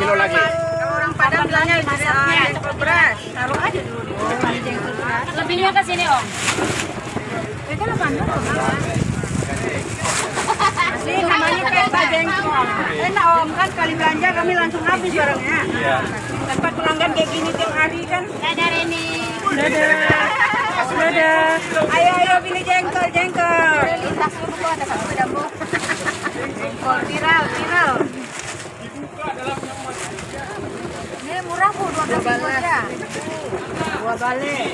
kilo lagi. Kalau orang Padang bilangnya jengkol beras. Taruh aja dulu di jengkol beras. Lebihnya ke sini, Om. Itu lo pandang Ini namanya pesta jengkol. Enak Om, kan kali belanja kami langsung habis barangnya. Iya. Tanpa pelanggan kayak gini tiap hari kan. Dadah, Reni. Dadah. Ayo pilih jengkol. Tas dulu ada satu pedambu. Jengkol viral. Ini murah, Bu, 12.000 aja. Dua balik.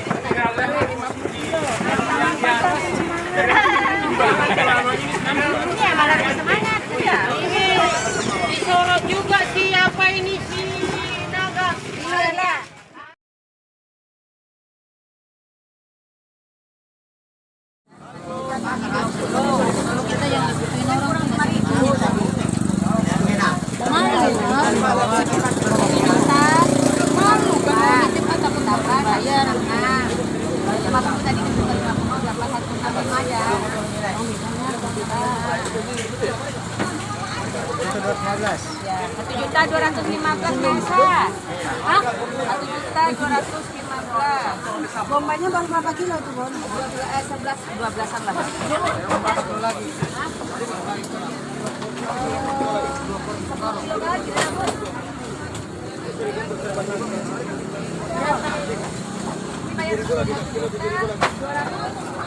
Ini malah semangat ya. Disorot juga siapa ini si Naga. Iya. Kalau kita yang butuhin orang malu kan kita takut dapat bayar. Makanya tadi kita berapa 1,5 aja. Ya, 1.215.000 biasa. Hah? 1.215.000. Bombanya baru berapa kilo tuh, Bon? 12-an lah. Bayar 200.